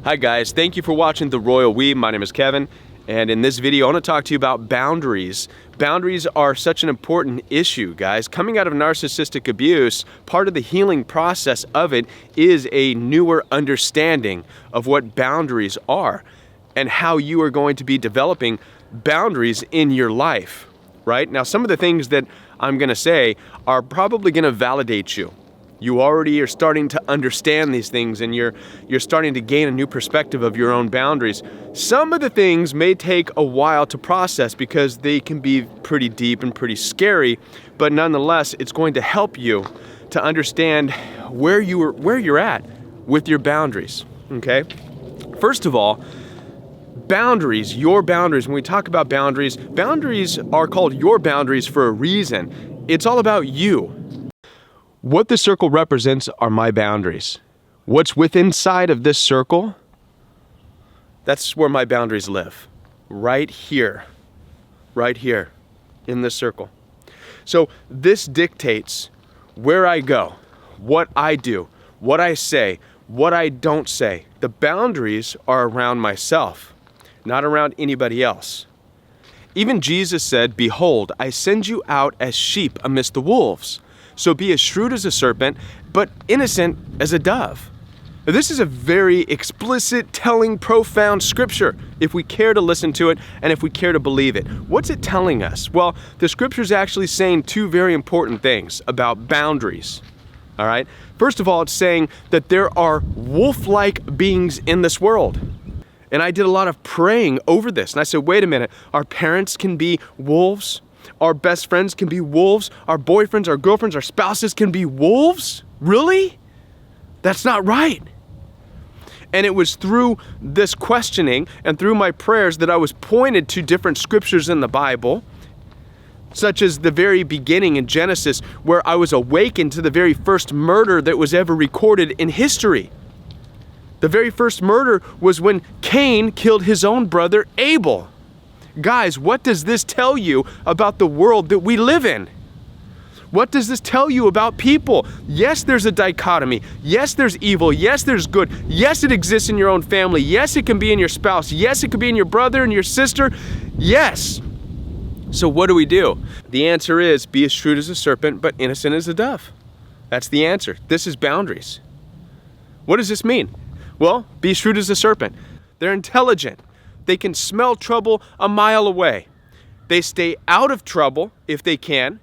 Hi guys, thank you for watching The Royal We. My name is Kevin, and in this video I want to talk to you about boundaries. Boundaries are such an important issue, guys. Coming out of narcissistic abuse, part of the healing process of it is a newer understanding of what boundaries are and how you are going to be developing boundaries in your life, right? Now, some of the things that I'm going to say are probably going to validate you. You already are starting to understand these things, and you're starting to gain a new perspective of your own boundaries. Some of the things may take a while to process because they can be pretty deep and pretty scary, but nonetheless, it's going to help you to understand where you're at with your boundaries, okay? First of all, boundaries, your boundaries. When we talk about boundaries, boundaries are called your boundaries for a reason. It's all about you. What the circle represents are my boundaries. What's within inside of this circle, that's where my boundaries live. Right here in this circle. So this dictates where I go, what I do, what I say, what I don't say. The boundaries are around myself, not around anybody else. Even Jesus said, "Behold, I send you out as sheep amidst the wolves. So be as shrewd as a serpent, but innocent as a dove." Now, this is a very explicit, telling, profound scripture if we care to listen to it and if we care to believe it. What's it telling us? Well, the scripture is actually saying two very important things about boundaries. All right? First of all, it's saying that there are wolf-like beings in this world. And I did a lot of praying over this. And I said, wait a minute, our parents can be wolves? Our best friends can be wolves? Our boyfriends, our girlfriends, our spouses can be wolves? Really? That's not right. And it was through this questioning and through my prayers that I was pointed to different scriptures in the Bible, such as the very beginning in Genesis, where I was awakened to the very first murder that was ever recorded in history. The very first murder was when Cain killed his own brother Abel. Guys, what does this tell you about the world that we live in? What does this tell you about people? Yes, there's a dichotomy. Yes, there's evil. Yes, there's good. Yes, it exists in your own family. Yes, it can be in your spouse. Yes, it could be in your brother and your sister. Yes. So what do? The answer is be as shrewd as a serpent, but innocent as a dove. That's the answer. This is boundaries. What does this mean? Well, be shrewd as a serpent. They're intelligent. They can smell trouble a mile away. They stay out of trouble if they can.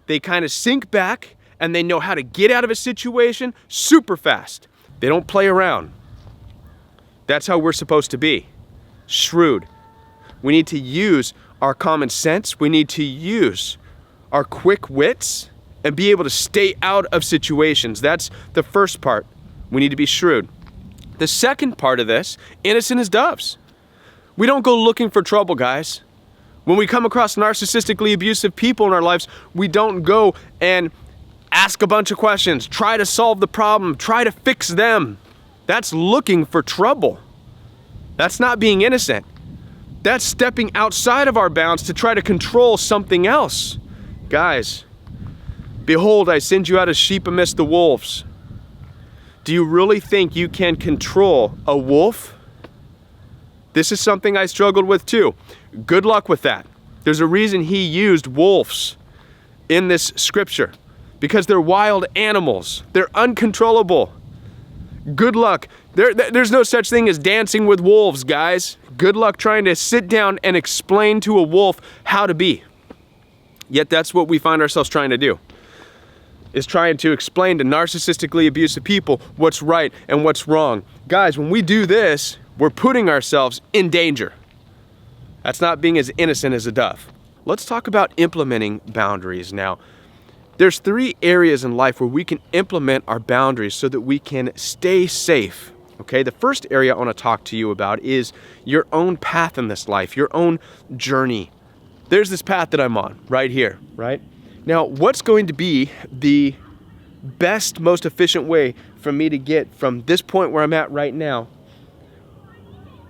They kind of sink back and they know how to get out of a situation super fast. They don't play around. That's how we're supposed to be. Shrewd. We need to use our common sense. We need to use our quick wits and be able to stay out of situations. That's the first part. We need to be shrewd. The second part of this, innocent as doves. We don't go looking for trouble, guys. When we come across narcissistically abusive people in our lives, we don't go and ask a bunch of questions, try to solve the problem, try to fix them. That's looking for trouble. That's not being innocent. That's stepping outside of our bounds to try to control something else. Guys, behold, I send you out as sheep amidst the wolves. Do you really think you can control a wolf? This is something I struggled with too. Good luck with that. There's a reason he used wolves in this scripture, because they're wild animals. They're uncontrollable. Good luck. There's no such thing as dancing with wolves, guys. Good luck trying to sit down and explain to a wolf how to be. Yet that's what we find ourselves trying to do. Is trying to explain to narcissistically abusive people what's right and what's wrong. Guys, when we do this, we're putting ourselves in danger. That's not being as innocent as a dove. Let's talk about implementing boundaries now. There's 3 areas in life where we can implement our boundaries so that we can stay safe. Okay, the first area I want to talk to you about is your own path in this life, your own journey. There's this path that I'm on right here, right? Now, what's going to be the best, most efficient way for me to get from this point where I'm at right now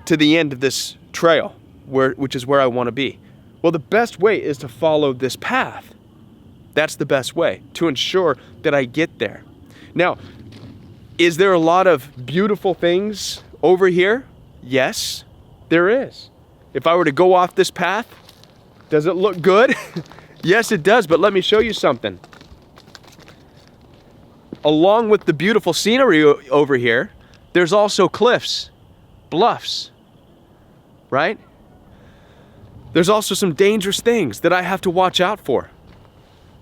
to the end of this trail, which is where I want to be? Well, the best way is to follow this path. That's the best way to ensure that I get there. Now, Is there a lot of beautiful things over here? Yes, there is. If I were to go off this path, does it look good? Yes, it does, but let me show you something. Along with the beautiful scenery over here, there's also cliffs, bluffs, right? There's also some dangerous things that I have to watch out for.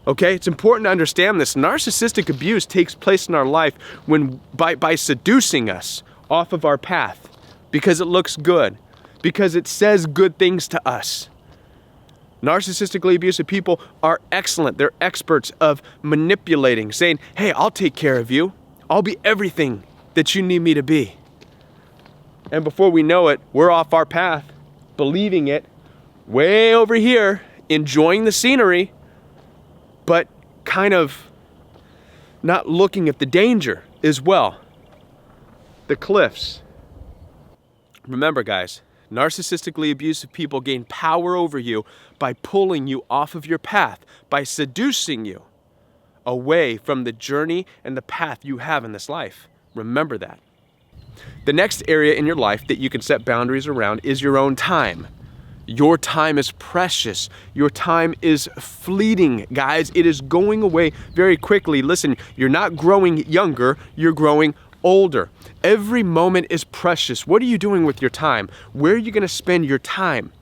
Okay, it's important to understand this. Narcissistic abuse takes place in our life when by seducing us off of our path because it looks good, because it says good things to us. Narcissistically abusive people are excellent. They're experts of manipulating, saying, hey, I'll take care of you. I'll be everything that you need me to be. And before we know it, we're off our path, believing it, way over here, enjoying the scenery, but kind of not looking at the danger as well. The cliffs. Remember, guys, narcissistically abusive people gain power over you by pulling you off of your path, by seducing you away from the journey and the path you have in this life. Remember that. The next area in your life that you can set boundaries around is your own time. Your time is precious. Your time is fleeting, guys. It is going away very quickly. Listen, you're not growing younger, you're growing older. Every moment is precious. What are you doing with your time? Where are you going to spend your time?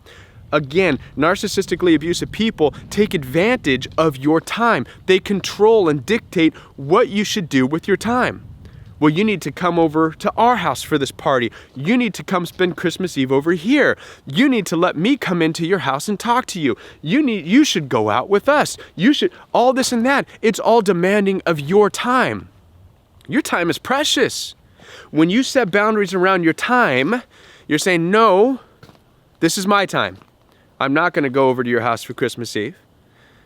Again, narcissistically abusive people take advantage of your time. They control and dictate what you should do with your time. Well, you need to come over to our house for this party. You need to come spend Christmas Eve over here. You need to let me come into your house and talk to you. You should go out with us. You should, all this and that. It's all demanding of your time. Your time is precious. When you set boundaries around your time, you're saying, no, this is my time. I'm not going to go over to your house for Christmas Eve.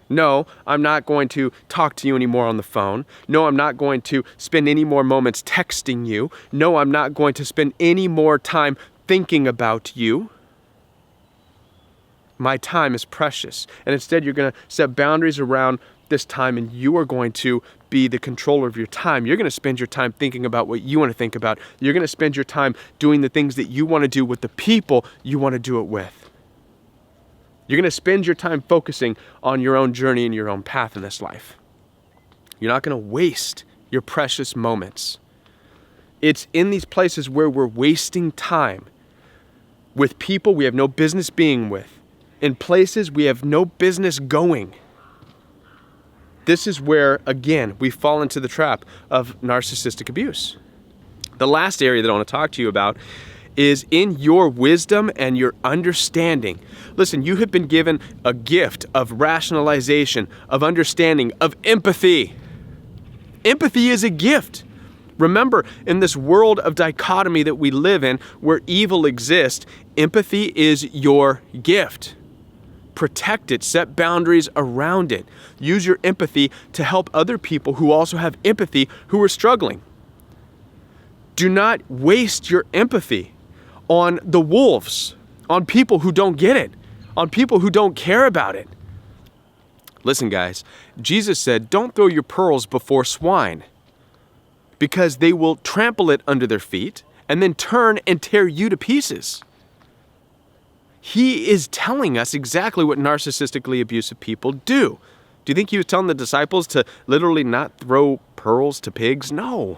No, I'm not going to talk to you anymore on the phone. No, I'm not going to spend any more moments texting you. No, I'm not going to spend any more time thinking about you. My time is precious. And instead, you're going to set boundaries around this time, and you are going to be the controller of your time. You're going to spend your time thinking about what you want to think about. You're going to spend your time doing the things that you want to do with the people you want to do it with. You're going to spend your time focusing on your own journey and your own path in this life. You're not going to waste your precious moments. It's in these places where we're wasting time with people we have no business being with, in places we have no business going. This is where, again, we fall into the trap of narcissistic abuse. The last area that I want to talk to you about is in your wisdom and your understanding. Listen, you have been given a gift of rationalization, of understanding, of empathy. Empathy is a gift. Remember, in this world of dichotomy that we live in, where evil exists, empathy is your gift. Protect it, set boundaries around it. Use your empathy to help other people who also have empathy who are struggling. Do not waste your empathy on the wolves, on people who don't get it, on people who don't care about it. Listen, guys, Jesus said, don't throw your pearls before swine, because they will trample it under their feet and then turn and tear you to pieces. He is telling us exactly what narcissistically abusive people do. Do you think he was telling the disciples to literally not throw pearls to pigs? No.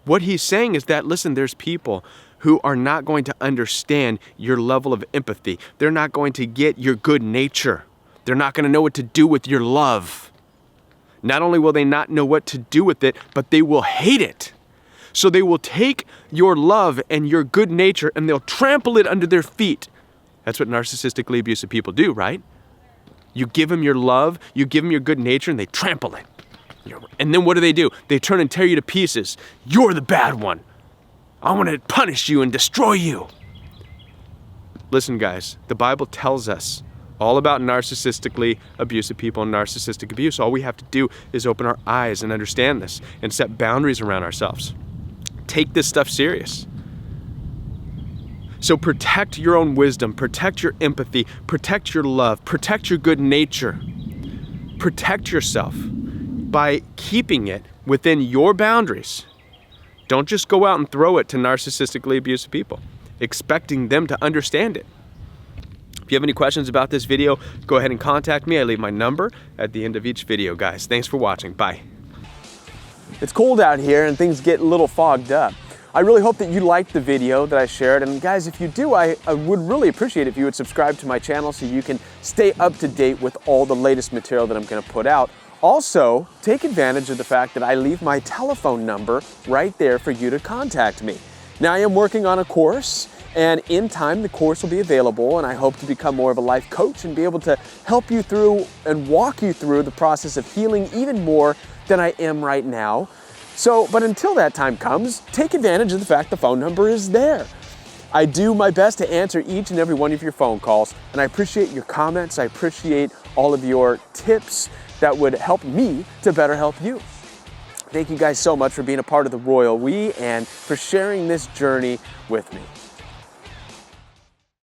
What he's saying is that, listen, there's people who are not going to understand your level of empathy. They're not going to get your good nature. They're not going to know what to do with your love. Not only will they not know what to do with it, but they will hate it. So they will take your love and your good nature and they'll trample it under their feet. That's what narcissistically abusive people do, right? You give them your love, you give them your good nature, and they trample it. And then what do? They turn and tear you to pieces. You're the bad one. I want to punish you and destroy you. Listen, guys, the Bible tells us all about narcissistically abusive people and narcissistic abuse. All we have to do is open our eyes and understand this and set boundaries around ourselves. Take this stuff serious. So protect your own wisdom, protect your empathy, protect your love, protect your good nature. Protect yourself by keeping it within your boundaries. Don't just go out and throw it to narcissistically abusive people, expecting them to understand it. If you have any questions about this video, go ahead and contact me. I leave my number at the end of each video, guys. Thanks for watching. Bye. It's cold out here and things get a little fogged up. I really hope that you liked the video that I shared. And guys, if you do, I would really appreciate if you would subscribe to my channel so you can stay up to date with all the latest material that I'm going to put out. Also, take advantage of the fact that I leave my telephone number right there for you to contact me. Now, I am working on a course, and in time the course will be available, and I hope to become more of a life coach and be able to help you through and walk you through the process of healing even more than I am right now. But until that time comes, take advantage of the fact the phone number is there. I do my best to answer each and every one of your phone calls, and I appreciate your comments. I appreciate all of your tips that would help me to better help you. Thank you guys so much for being a part of the Royal We and for sharing this journey with me.